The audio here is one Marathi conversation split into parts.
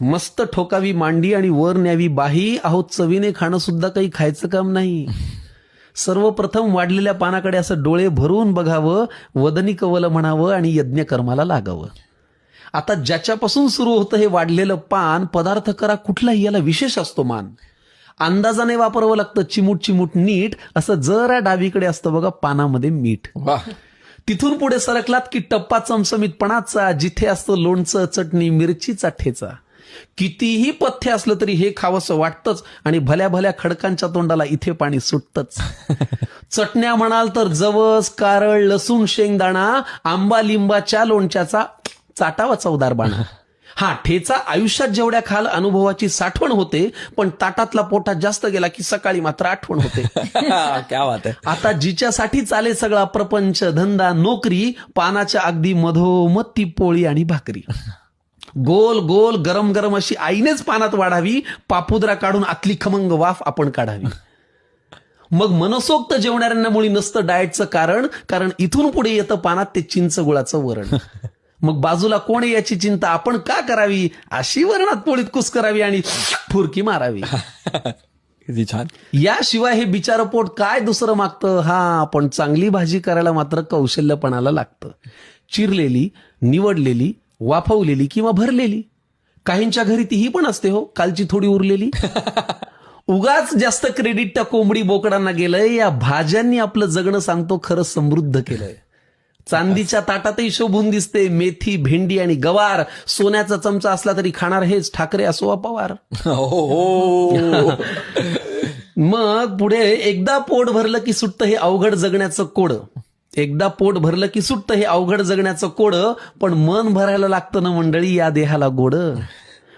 मस्त ठोकावी मांडी आणि वर न्यावी बाही, अहो चवीने खाणं सुद्धा काही खायचं काम नाही. सर्वप्रथम वाढलेल्या पानाकडे असं डोळे भरून बघावं, वदनी कवल म्हणावं आणि यज्ञकर्माला लागावं. आता ज्याच्यापासून सुरू होतं हे वाढलेलं पान, पदार्थ करा कुठलाही, याला विशेष असतो मान. अंदाजाने वापरावं लागतं, चिमूट चिमूट नीट. असं जरा डावीकडे असतं बघा पानामध्ये मीठ. तिथून पुढे सरकलात की टप्पा चमचमीतपणाचा, जिथे असतं लोणचं, चटणी, मिरचीचा ठेचा. कितीही पथ्य असलं तरी हे खावंसं वाटतंच आणि भल्या भल्या खडकांच्या तोंडाला इथे पाणी सुटतंच. चटण्या म्हणाल तर जवस, कारळ, लसूण, शेंगदाणा, आंबा लिंबाच्या लोणच्याचा चाटावा चवदार बाणा. हा ठेचा आयुष्यात जेवढ्या खाल अनुभवाची साठवण होते, पण ताटातला पोटात जास्त गेला की सकाळी मात्र आठवण होते. क्या बात आहे. आता जिच्यासाठी चाले सगळा प्रपंच, धंदा, नोकरी, पानाच्या अगदी मधोमध ती पोळी आणि भाकरी. गोल गोल गरम गरम अशी आईनेच पानात वाढावी, पापुद्रा काढून आतली खमंग वाफ आपण काढावी. मग मनसोक्त जेवणाऱ्यांना मुळी नसतं डाएटचं कारण इथून पुढे येतं पानात ते चिंच गुळाचं वरण. मग बाजूला कोण आहे याची चिंता आपण का करावी, अशी वरणात पोळीत कुस करावी आणि फुरकी मारावी. किती छान. याशिवाय हे बिचारं पोट काय दुसरं मागतं. हा पण चांगली भाजी करायला मात्र कौशल्यपणाला लागतं. चिरलेली, निवडलेली, वाफवलेली किंवा भरलेली. काहींच्या घरी तीही पण असते हो, कालची थोडी उरलेली. उगाच जास्त क्रेडिट त्या कोंबडी बोकडांना गेलंय. या भाज्यांनी आपलं जगणं सांगतो खरं समृद्ध केलंय. चांदीच्या ताटातही शोभून दिसते मेथी, भेंडी आणि गवार. सोन्याचा चमचा असला तरी खाणार हेच, ठाकरे असो वा पवार. मग पुढे एकदा पोट भरलं की सुटतं हे अवघड जगण्याचं कोडं. एकदा पोट भरलं की सुटतं हे अवघड जगण्याचं कोडं. पण मन भरायला लागतं ना मंडळी या देहाला गोड.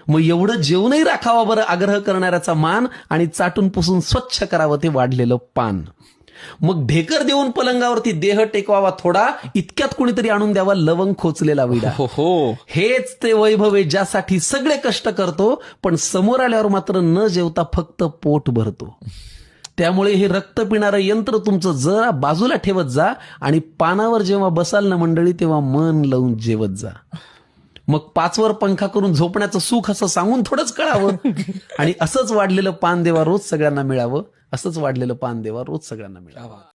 मग एवढं जेवणही राखावा बरं आग्रह करणाऱ्याचा मान, आणि चाटून पुसून स्वच्छ करावं ते वाढलेलं पान. मग ढेकर देऊन पलंगावरती देह टेकवावा थोडा, इतक्यात कुणीतरी आणून द्यावा लवंग खोचलेला विडा. हेच ते वैभव आहे ज्यासाठी सगळे कष्ट करतो, पण समोर आल्यावर मात्र न जेवता फक्त पोट भरतो. त्यामुळे हे रक्त पिणारं यंत्र तुमचं जरा बाजूला ठेवत जा आणि पानावर जेव्हा बसाल ना मंडळी तेव्हा मन लावून जेवत जा. मग 5 वर पंखा करून झोपण्याचं सुख असं सांगून थोडंच कळावं. आणि असंच वाढलेलं पान देवा रोज सगळ्यांना मिळावं. असंच वाढलेलं पान देवा रोज सगळ्यांना मिळावं.